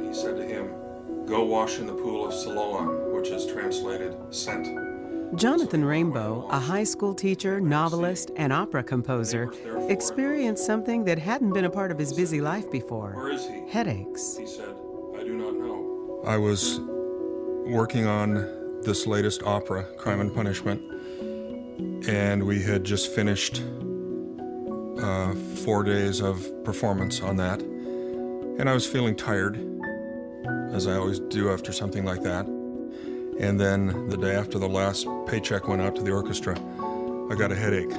he said to him, "Go wash in the pool of Siloam," which is translated sent. Jonathan Rainbow, a high school teacher, novelist, and opera composer, experienced something that hadn't been a part of his busy life before. "Where is he?" Headaches. He said, "I do not know." I was working on this latest opera, Crime and Punishment, and we had just finished 4 days of performance on that, and I was feeling tired, as I always do after something like that. And then the day after the last paycheck went out to the orchestra, I got a headache,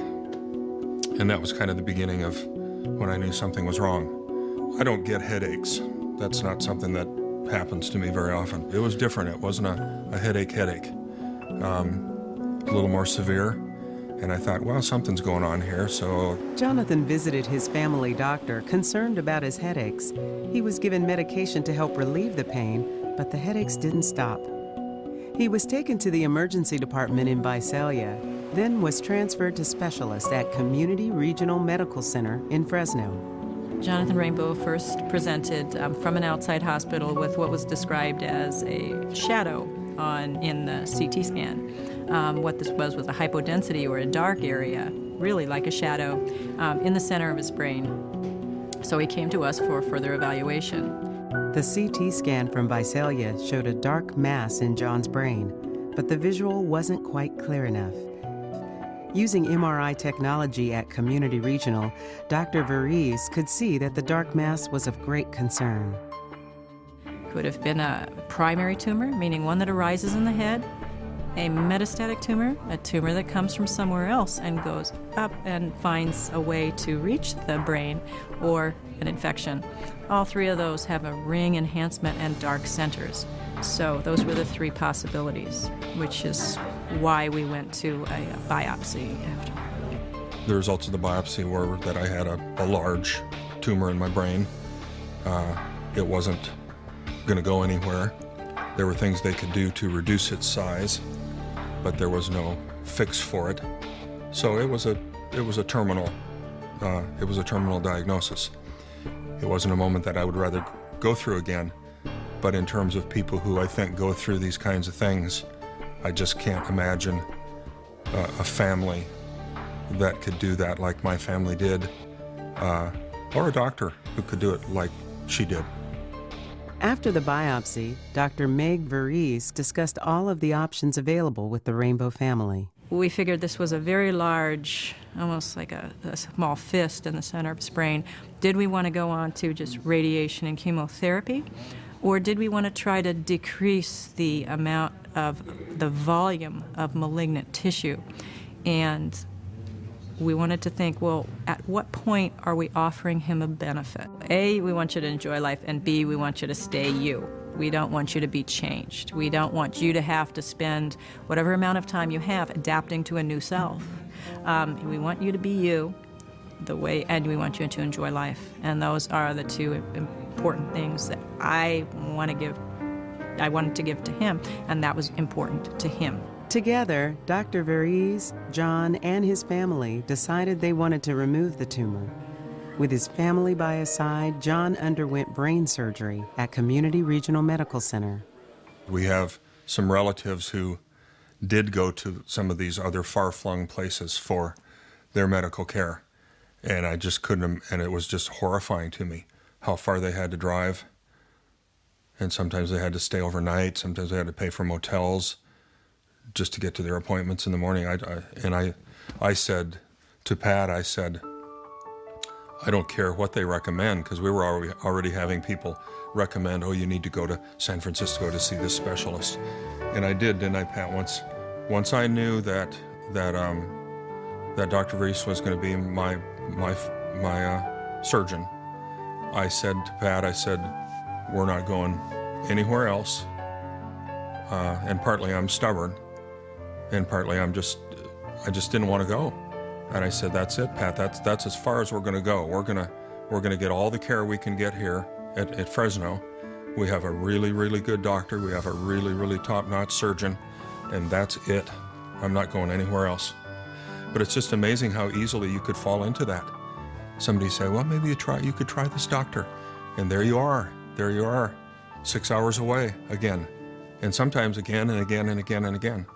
and that was kind of the beginning of when I knew something was wrong. I don't get headaches. That's not something that happens to me very often. It was different. It wasn't a headache, a little more severe. And I thought, well, something's going on here, so... Jonathan visited his family doctor, concerned about his headaches. He was given medication to help relieve the pain, but the headaches didn't stop. He was taken to the emergency department in Visalia, then was transferred to specialists at Community Regional Medical Center in Fresno. Jonathan Rainbow first presented from an outside hospital with what was described as a shadow in the CT scan. What this was a hypodensity or a dark area, really like a shadow, in the center of his brain. So he came to us for further evaluation. The CT scan from Visalia showed a dark mass in John's brain, but the visual wasn't quite clear enough. Using MRI technology at Community Regional, Dr. Verrees could see that the dark mass was of great concern. Could have been a primary tumor, meaning one that arises in the head, a metastatic tumor, a tumor that comes from somewhere else and goes up and finds a way to reach the brain, or an infection. All three of those have a ring enhancement and dark centers. So those were the three possibilities, which is why we went to a biopsy after. The results of the biopsy were that I had a large tumor in my brain. It wasn't going to go anywhere. There were things they could do to reduce its size, but there was no fix for it. So it was a terminal diagnosis. It wasn't a moment that I would rather go through again, but in terms of people who I think go through these kinds of things, I just can't imagine a family that could do that like my family did, or a doctor who could do it like she did. After the biopsy, Dr. Meg Verrees discussed all of the options available with the Rainbow family. We figured this was a very large, almost like a small fist in the center of his brain. Did we want to go on to just radiation and chemotherapy? Or did we want to try to decrease the amount of the volume of malignant tissue? And we wanted to think, well, at what point are we offering him a benefit? A, we want you to enjoy life, and B, we want you to stay you. We don't want you to be changed. We don't want you to have to spend whatever amount of time you have adapting to a new self. We want you to be you, and we want you to enjoy life. And those are the two important things that I wanted to give to him, and that was important to him. Together, Dr. Verrees, John, and his family decided they wanted to remove the tumor. With his family by his side, John underwent brain surgery at Community Regional Medical Center. We have some relatives who did go to some of these other far-flung places for their medical care, and I just couldn't, and it was just horrifying to me how far they had to drive, and sometimes they had to stay overnight, sometimes they had to pay for motels just to get to their appointments in the morning. I said to Pat, I said, I don't care what they recommend, because we were already having people recommend, oh, you need to go to San Francisco to see this specialist. And I did, didn't I, Pat? Once I knew that Dr. Verrees was going to be my surgeon, I said to Pat, I said, we're not going anywhere else. And partly I'm stubborn, and partly I just didn't want to go. And I said, that's it, Pat, that's as far as we're going to go. We're going to get all the care we can get here at Fresno. We have a really, really good doctor. We have a really, really top-notch surgeon, and that's it. I'm not going anywhere else. But it's just amazing how easily you could fall into that. Somebody say, well, maybe you could try this doctor. And there you are. 6 hours away again, and sometimes again and again and again and again.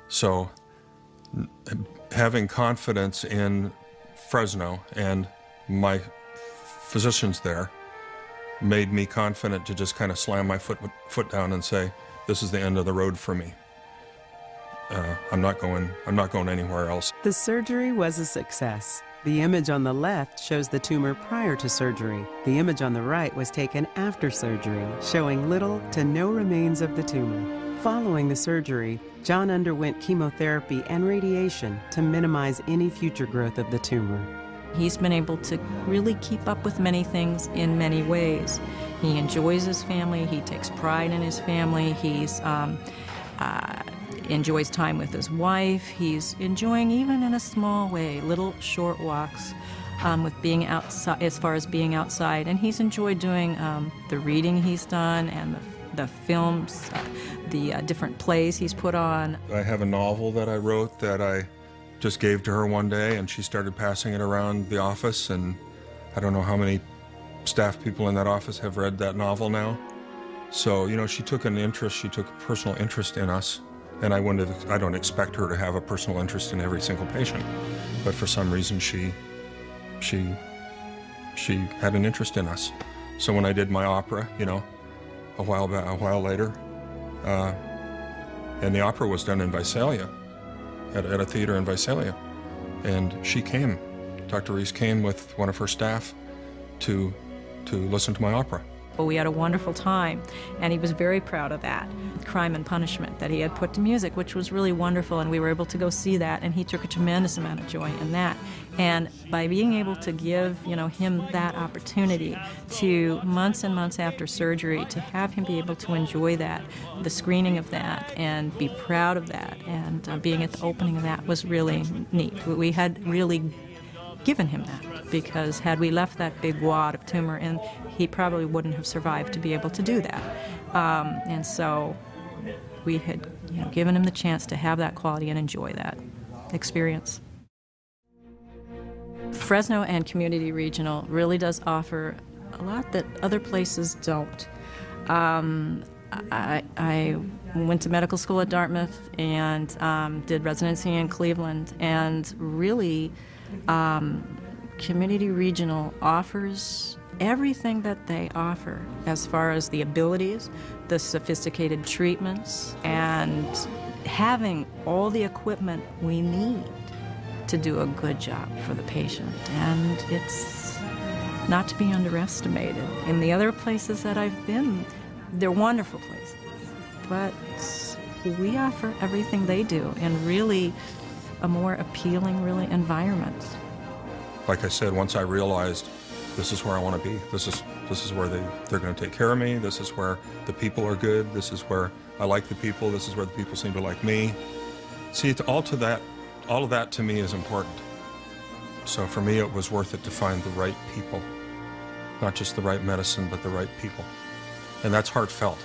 So having confidence in Fresno and my physicians there made me confident to just kind of slam my foot down and say, this is the end of the road for me. I'm not going anywhere else. The surgery was a success. The image on the left shows the tumor prior to surgery. The image on the right was taken after surgery, showing little to no remains of the tumor. Following the surgery, John underwent chemotherapy and radiation to minimize any future growth of the tumor. He's been able to really keep up with many things in many ways. He enjoys his family, he takes pride in his family, he's enjoys time with his wife, he's enjoying, even in a small way, little short walks with being outside, as far as being outside, and he's enjoyed doing the reading he's done and the films, the different plays he's put on. I have a novel that I wrote that I just gave to her one day, and she started passing it around the office, and I don't know how many staff people in that office have read that novel now. So, you know, she took a personal interest in us, and I don't expect her to have a personal interest in every single patient, but for some reason she had an interest in us. So when I did my opera, you know, a while later, and the opera was done in Visalia, at a theater in Visalia, and she came. Dr. Reese came with one of her staff to listen to my opera. Well, we had a wonderful time, and he was very proud of that. Crime and Punishment that he had put to music, which was really wonderful, and we were able to go see that, and he took a tremendous amount of joy in that. And by being able to give, you know, him that opportunity to, months and months after surgery, to have him be able to enjoy that, the screening of that, and be proud of that, and being at the opening of that was really neat. We had really given him that, because had we left that big wad of tumor in, he probably wouldn't have survived to be able to do that. And so we had, you know, given him the chance to have that quality and enjoy that experience. Fresno and Community Regional really does offer a lot that other places don't. I went to medical school at Dartmouth and did residency in Cleveland, and really Community Regional offers everything that they offer as far as the abilities, the sophisticated treatments, and having all the equipment we need to do a good job for the patient. And it's not to be underestimated. In the other places that I've been, they're wonderful places, but we offer everything they do in really a more appealing, really, environment. Like I said, once I realized this is where I want to be, this is where they're going to take care of me, this is where the people are good, this is where I like the people, this is where the people seem to like me. See, all of that to me is important. So for me, it was worth it to find the right people, not just the right medicine, but the right people. And that's heartfelt.